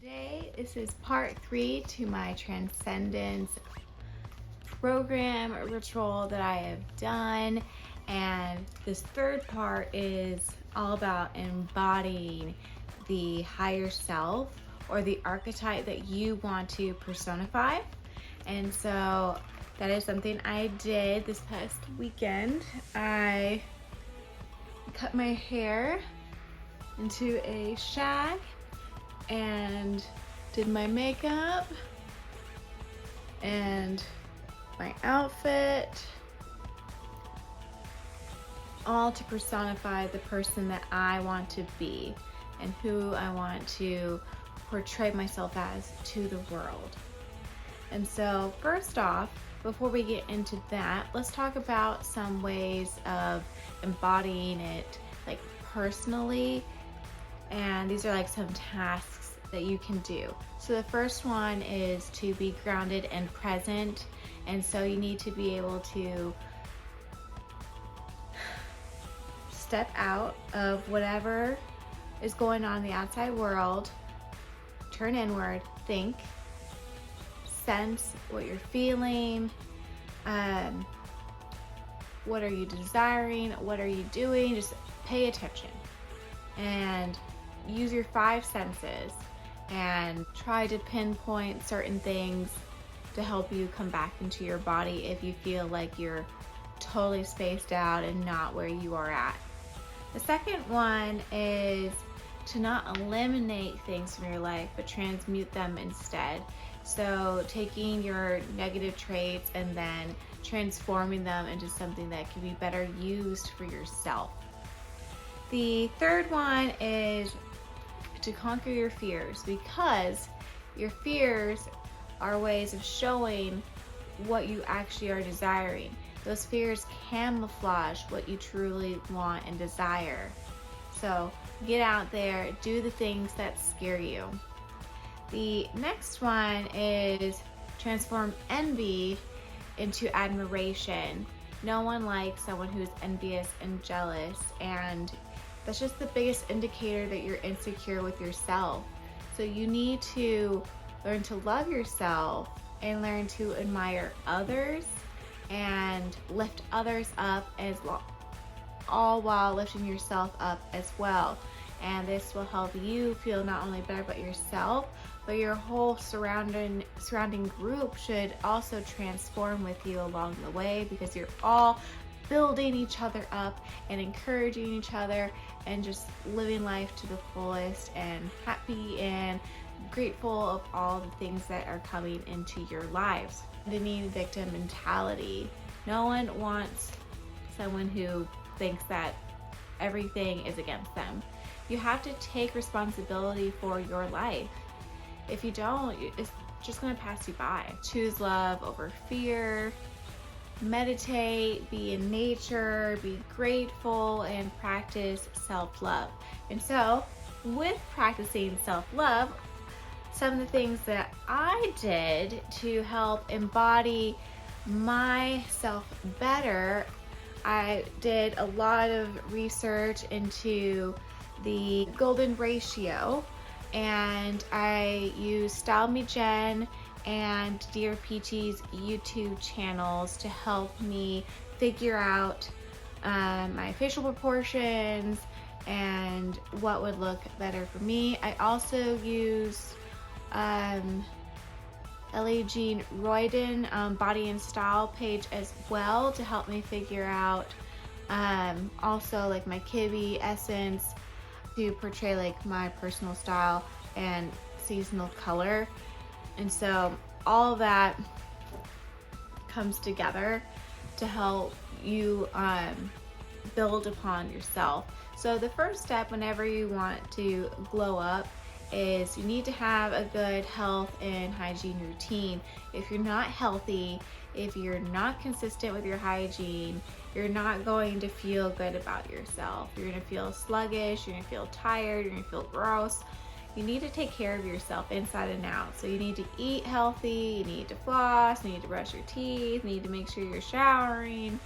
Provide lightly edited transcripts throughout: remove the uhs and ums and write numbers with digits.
Today, this is part 3 to my Transcendence program ritual that I have done, and this third part is all about embodying the higher self or the archetype that you want to personify. And so that is something I did this past weekend. I cut my hair into a shag and did my makeup and my outfit, all to personify the person that I want to be and who I want to portray myself as to the world. And so first off, before we get into that, let's talk about some ways of embodying it, like personally. And these are like some tasks that you can do. So the first one is to be grounded and present. And so you need to be able to step out of whatever is going on in the outside world, turn inward, think, sense what you're feeling, what are you desiring, what are you doing, just pay attention and use your 5 senses and try to pinpoint certain things to help you come back into your body if you feel like you're totally spaced out and not where you are at. The second one is to not eliminate things from your life, but transmute them instead. So taking your negative traits and then transforming them into something that can be better used for yourself. The third one is to conquer your fears, because your fears are ways of showing what you actually are desiring. Those fears camouflage what you truly want and desire. So get out there, do the things that scare you. The next one is transform envy into admiration. No one likes someone who's envious and jealous, and that's just the biggest indicator that you're insecure with yourself. So you need to learn to love yourself and learn to admire others and lift others up all while lifting yourself up as well. And this will help you feel not only better about yourself, but your whole surrounding group should also transform with you along the way, because you're all building each other up and encouraging each other and just living life to the fullest and happy and grateful of all the things that are coming into your lives. The need victim mentality. No one wants someone who thinks that everything is against them. You have to take responsibility for your life. If you don't, it's just going to pass you by. Choose love over fear. Meditate, be in nature, be grateful, and practice self-love. And so, with practicing self-love, some of the things that I did to help embody myself better, I did a lot of research into the golden ratio, and I used Style Me Jen and Dear Peachy's YouTube channels to help me figure out my facial proportions and what would look better for me. I also used Ellie Jean Royden Body and Style page as well to help me figure out also like my Kibby essence to portray like my personal style and seasonal color. And so all of that comes together to help you build upon yourself. So the first step whenever you want to glow up is you need to have a good health and hygiene routine. If you're not healthy, if you're not consistent with your hygiene, you're not going to feel good about yourself. You're going to feel sluggish, you're going to feel tired, you're going to feel gross. You need to take care of yourself inside and out. So you need to eat healthy, you need to floss, you need to brush your teeth, you need to make sure you're showering.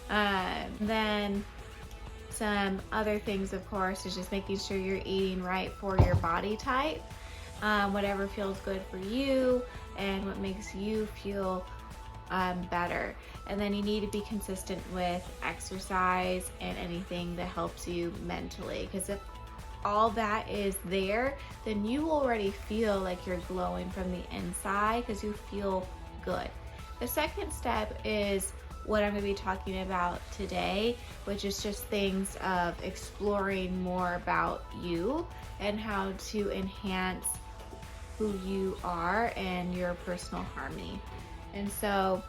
Then some other things, of course, is just making sure you're eating right for your body type. whatever feels good for you and what makes you feel better. And then you need to be consistent with exercise and anything that helps you mentally, because if all that is there, then you already feel like you're glowing from the inside because you feel good. The second step is what I'm going to be talking about today, which is just things of exploring more about you and how to enhance who you are and your personal harmony. And so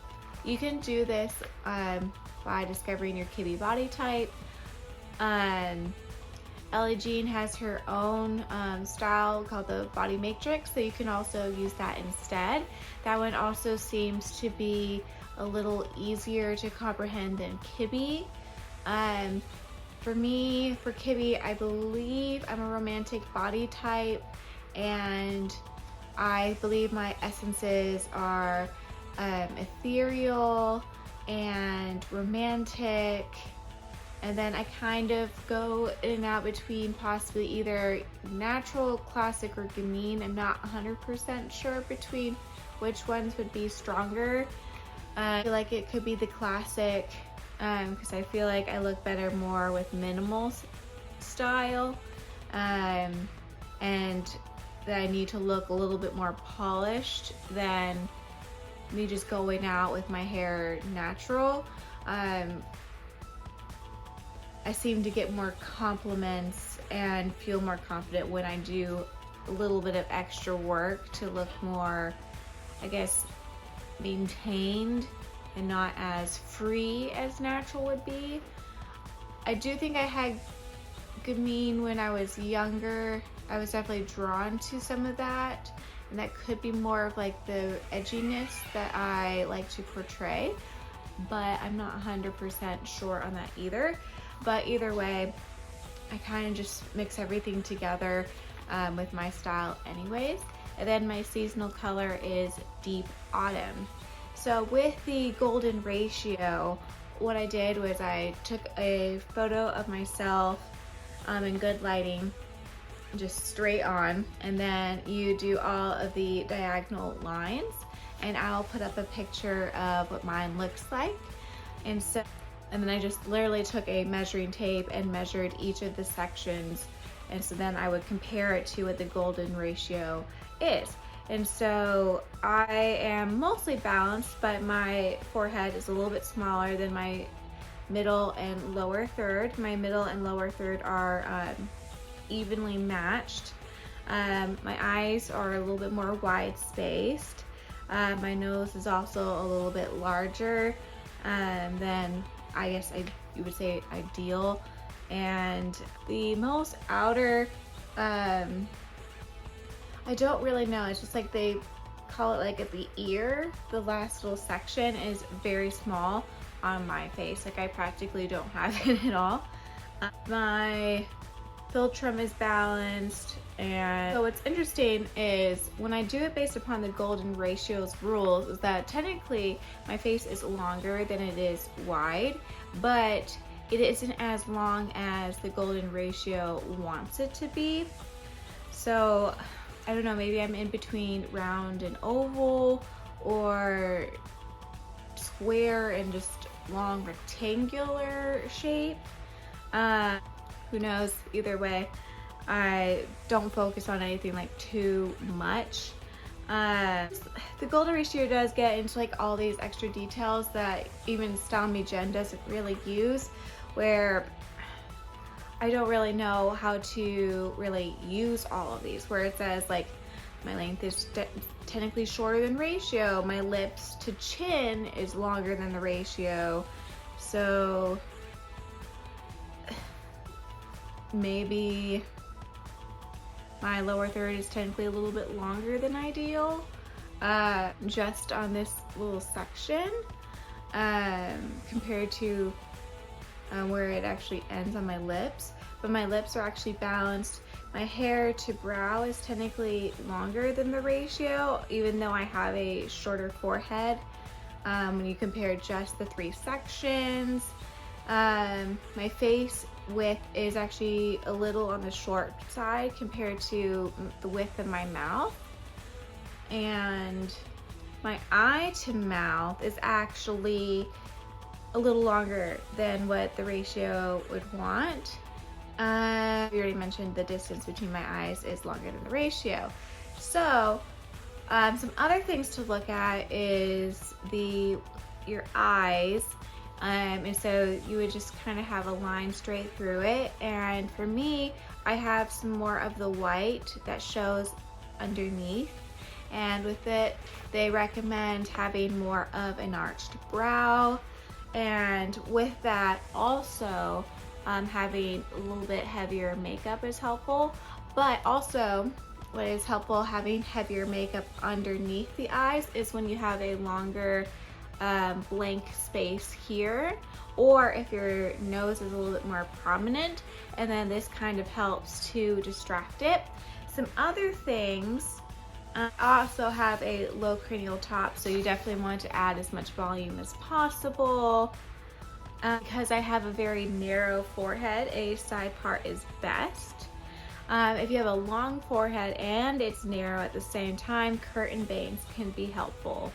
you can do this by discovering your KB body type. Ellie Jean has her own style called the Body Matrix, so you can also use that instead. That one also seems to be a little easier to comprehend than Kibbe. For me, for Kibbe, I believe I'm a romantic body type, and I believe my essences are ethereal and romantic, and then I kind of go in and out between possibly either natural, classic, or gamine. I'm not 100% sure between which ones would be stronger. I feel like it could be the classic because I feel like I look better more with minimal style, and that I need to look a little bit more polished than me just going out with my hair natural. I seem to get more compliments and feel more confident when I do a little bit of extra work to look more, I guess, maintained and not as free as natural would be. I do think I had gamine when I was younger. I was definitely drawn to some of that, and that could be more of like the edginess that I like to portray, but I'm not 100% sure on that either. But either way, I kind of just mix everything together with my style anyways. And then my seasonal color is Deep Autumn. So with the golden ratio, what I did was I took a photo of myself in good lighting, just straight on, and then you do all of the diagonal lines, and I'll put up a picture of what mine looks like. And then I just literally took a measuring tape and measured each of the sections, and so then I would compare it to what the golden ratio is. And so I am mostly balanced, but my forehead is a little bit smaller than my middle and lower third. My middle and lower third are evenly matched. My eyes are a little bit more wide spaced. My nose is also a little bit larger than, I guess you would say, ideal. And the most outer, I don't really know, it's just like they call it like at the ear, the last little section is very small on my face. Like I practically don't have it at all. My philtrum is balanced, and so what's interesting is when I do it based upon the golden ratio's rules is that technically my face is longer than it is wide, but it isn't as long as the golden ratio wants it to be. So I don't know, maybe I'm in between round and oval, or square and just long rectangular shape. Who knows? Either way, I don't focus on anything like too much. The golden ratio does get into like all these extra details that even Style Me Jen doesn't really use, where I don't really know how to really use all of these, where it says like my length is technically shorter than ratio, my lips to chin is longer than the ratio, so maybe my lower third is technically a little bit longer than ideal, just on this little section, compared to where it actually ends on my lips. But my lips are actually balanced. My hair to brow is technically longer than the ratio, even though I have a shorter forehead. When you compare just the three sections, my face width is actually a little on the short side compared to the width of my mouth. And my eye to mouth is actually a little longer than what the ratio would want. We already mentioned the distance between my eyes is longer than the ratio. So some other things to look at is your eyes. And so you would just kind of have a line straight through it. And for me, I have some more of the white that shows underneath. And with it, they recommend having more of an arched brow. And with that, also having a little bit heavier makeup is helpful. But also, what is helpful having heavier makeup underneath the eyes is when you have a longer blank space here, or if your nose is a little bit more prominent, and then this kind of helps to distract it. Some other things, I also have a low cranial top, so you definitely want to add as much volume as possible. Because I have a very narrow forehead, a side part is best. If you have a long forehead and it's narrow at the same time, curtain bangs can be helpful.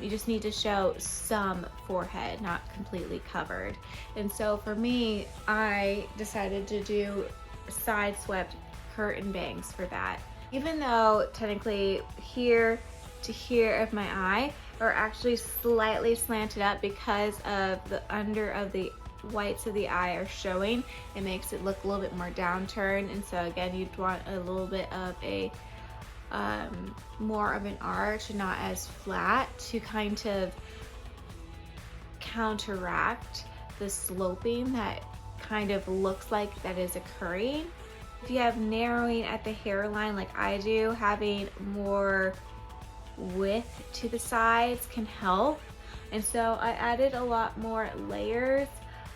You just need to show some forehead, not completely covered. And so for me, I decided to do side swept curtain bangs for that. Even though technically here to here of my eye are actually slightly slanted up because of the under of the whites of the eye are showing, it makes it look a little bit more downturned. And so again, you'd want a little bit of a more of an arch, not as flat, to kind of counteract the sloping that kind of looks like that is occurring. If you have narrowing at the hairline like I do, having more width to the sides can help. And so I added a lot more layers,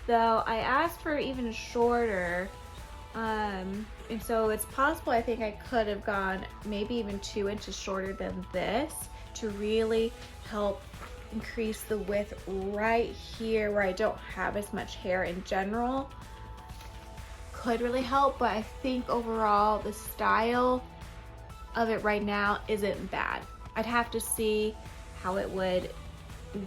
though I asked for even shorter. And so it's possible, I think I could have gone maybe even 2 inches shorter than this to really help increase the width right here where I don't have as much hair in general. Could really help, but I think overall the style of it right now isn't bad. I'd have to see how it would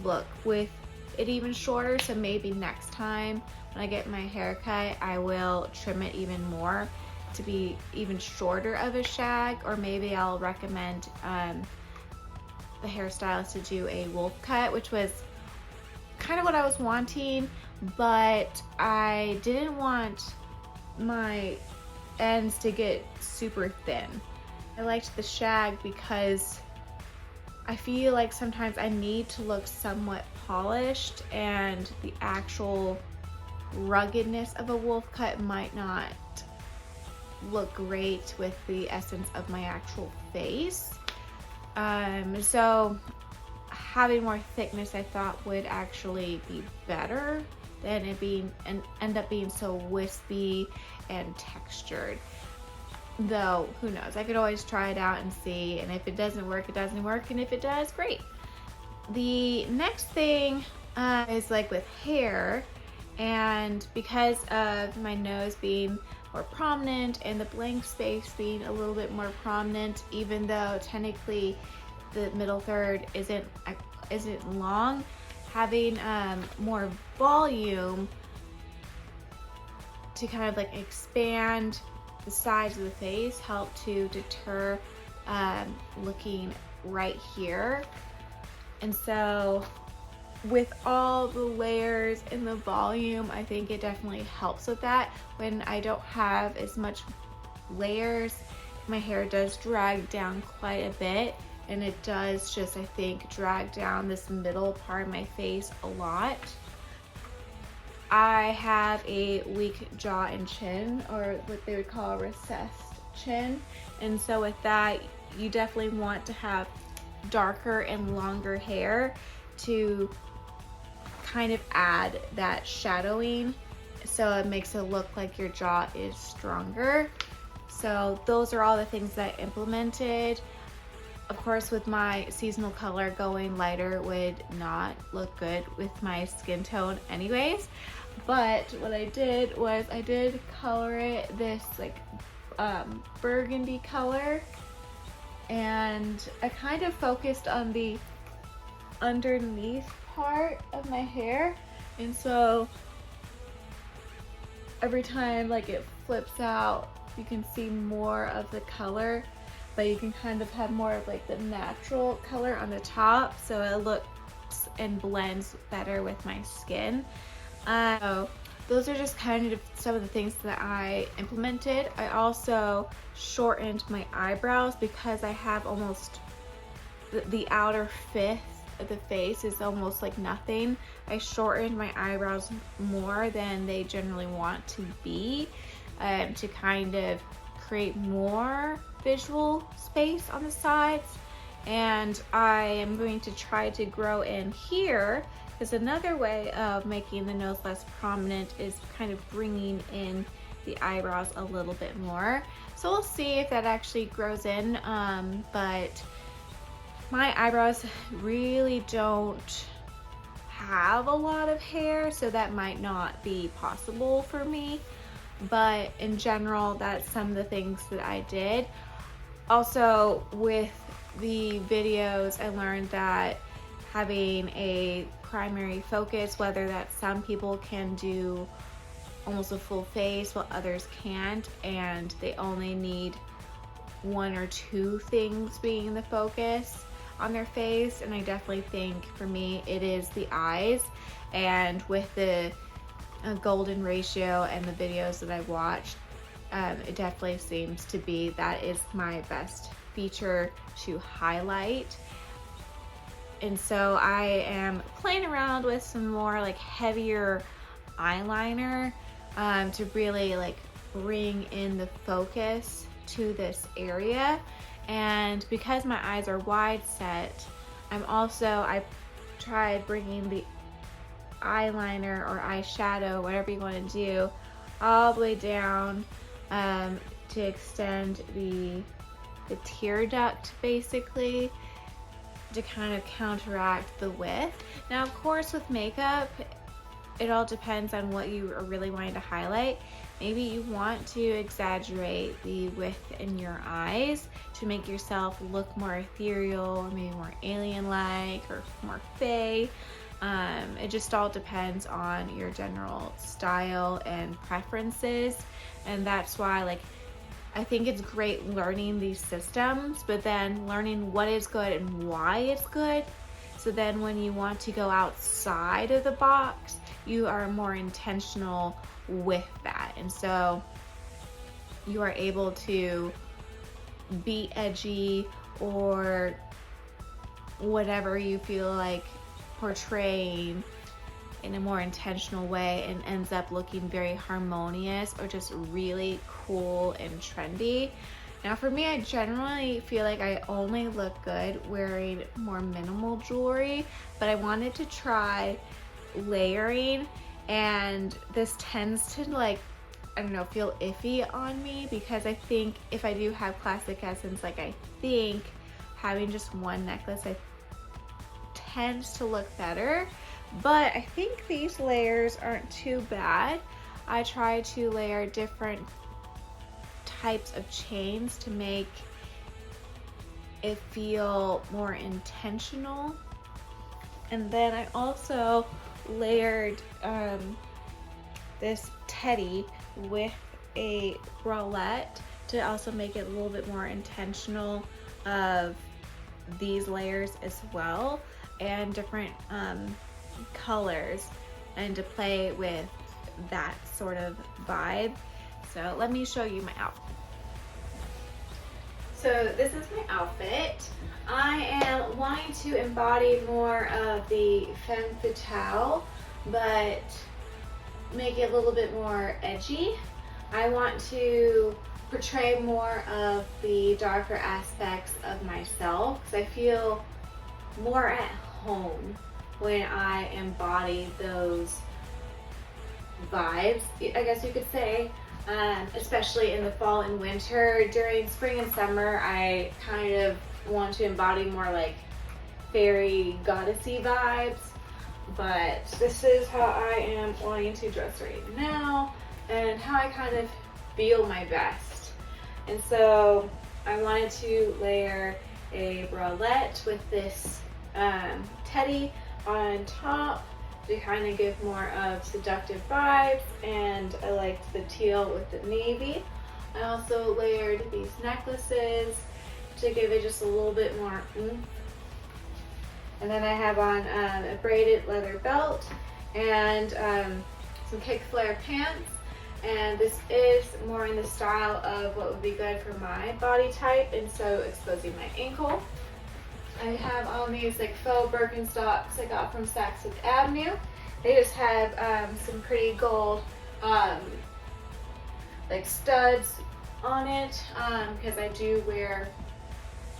look with it even shorter, so maybe next time when I get my hair cut, I will trim it even more to be even shorter of a shag, or maybe I'll recommend the hairstylist to do a wolf cut, which was kind of what I was wanting, but I didn't want my ends to get super thin. I liked the shag because I feel like sometimes I need to look somewhat polished, and the actual ruggedness of a wolf cut might not look great with the essence of my actual face. So having more thickness I thought would actually be better than it being and end up being so wispy and textured. Though, who knows? I could always try it out and see, and if it doesn't work, it doesn't work, and if it does, great. The next thing is like with hair, and because of my nose being more prominent and the blank space being a little bit more prominent, even though technically the middle third isn't long, having more volume to kind of like expand the sides of the face help to deter looking right here. And so with all the layers and the volume, I think it definitely helps with that. When I don't have as much layers, my hair does drag down quite a bit, and it does just, I think, drag down this middle part of my face a lot. I have a weak jaw and chin, or what they would call a recessed chin, and so with that, you definitely want to have darker and longer hair to kind of add that shadowing, so it makes it look like your jaw is stronger. So those are all the things that I implemented. Of course, with my seasonal color, going lighter would not look good with my skin tone anyways. But what I did was I did color it this like burgundy color, and I kind of focused on the underneath part of my hair, and so every time like it flips out you can see more of the color, but you can kind of have more of like the natural color on the top, so it looks and blends better with my skin. So those are just kind of some of the things that I implemented. I also shortened my eyebrows because I have almost the outer fifth of the face is almost like nothing. I shortened my eyebrows more than they generally want to be, to kind of create more visual space on the sides. And I am going to try to grow in here, because another way of making the nose less prominent is kind of bringing in the eyebrows a little bit more. So we'll see if that actually grows in, but my eyebrows really don't have a lot of hair, so that might not be possible for me. But in general, that's some of the things that I did. Also, with the videos, I learned that having a primary focus, whether that some people can do almost a full face while others can't, and they only need one or two things being the focus on their face. And I definitely think for me it is the eyes, and with the golden ratio and the videos that I watched, it definitely seems to be that is my best feature to highlight. And so I am playing around with some more like heavier eyeliner to really like bring in the focus to this area. And because my eyes are wide set, I tried bringing the eyeliner or eyeshadow, whatever you want to do, all the way down to extend the tear duct, basically, to kind of counteract the width. Now, of course, with makeup, it all depends on what you are really wanting to highlight. Maybe you want to exaggerate the width in your eyes to make yourself look more ethereal, or maybe more alien-like, or more fae. It just all depends on your general style and preferences, and that's why, like, I think it's great learning these systems, but then learning what is good and why it's good, so then when you want to go outside of the box, you are more intentional with that, and so you are able to be edgy or whatever you feel like portraying in a more intentional way, and ends up looking very harmonious or just really cool and trendy. Now for me, I generally feel like I only look good wearing more minimal jewelry, but I wanted to try layering, and this tends to, like, I don't know, feel iffy on me, because I think if I do have classic essence, like, I think having just one necklace tends to look better. But I think these layers aren't too bad. I try to layer different types of chains to make it feel more intentional. And then I also layered this teddy with a bralette to also make it a little bit more intentional of these layers as well, and different colors, and to play with that sort of vibe. So let me show you my outfit. So this is my outfit. I am wanting to embody more of the femme fatale, but make it a little bit more edgy. I want to portray more of the darker aspects of myself, because I feel more at home when I embody those vibes, I guess you could say, especially in the fall and winter. During spring and summer, I kind of want to embody more like fairy goddessy vibes. But this is how I am wanting to dress right now and how I kind of feel my best. And so I wanted to layer a bralette with this teddy on top to kind of give more of seductive vibes, and I liked the teal with the navy. I also layered these necklaces to give it just a little bit more oomph. And then I have on a braided leather belt and some kick flare pants. And this is more in the style of what would be good for my body type, and so exposing my ankle. I have on these like faux Birkenstocks I got from Saks Fifth Avenue. They just have some pretty gold like studs on it because I do wear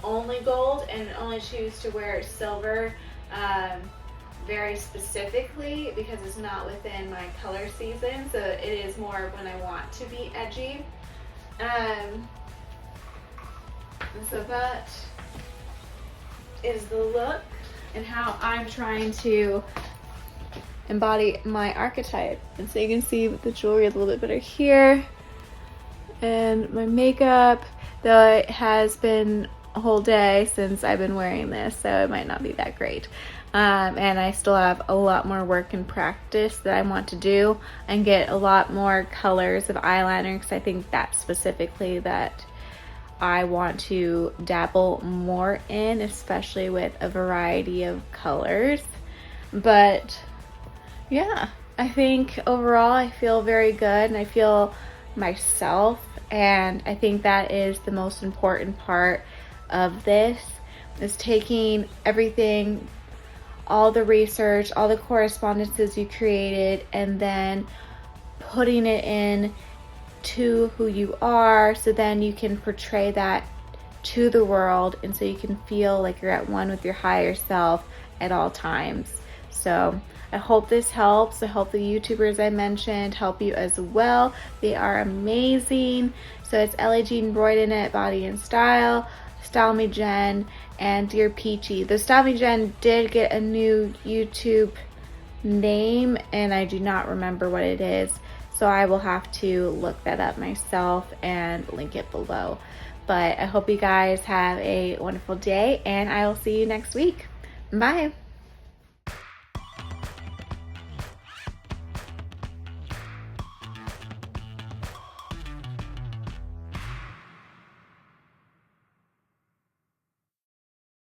only gold and only choose to wear silver very specifically because it's not within my color season, so it is more when I want to be edgy. And so that is the look and how I'm trying to embody my archetype. And so you can see the jewelry a little bit better here, and my makeup, though it has been a whole day since I've been wearing this, so it might not be that great. And I still have a lot more work and practice that I want to do and get a lot more colors of eyeliner, because I think that's specifically that I want to dabble more in, especially with a variety of colors. But yeah, I think overall I feel very good and I feel myself, and I think that is the most important part of this, is taking everything, all the research, all the correspondences you created, and then putting it in to who you are, so then you can portray that to the world, and so you can feel like you're at one with your higher self at all times. So I hope this helps. I hope the YouTubers I mentioned help you as well. They are amazing. So it's Ellie Jean Broyden, Body and Style, Style Me Jen, and Dear Peachy. The Style Me Jen did get a new YouTube name, and I do not remember what it is, so I will have to look that up myself and link it below. But I hope you guys have a wonderful day, and I will see you next week. Bye.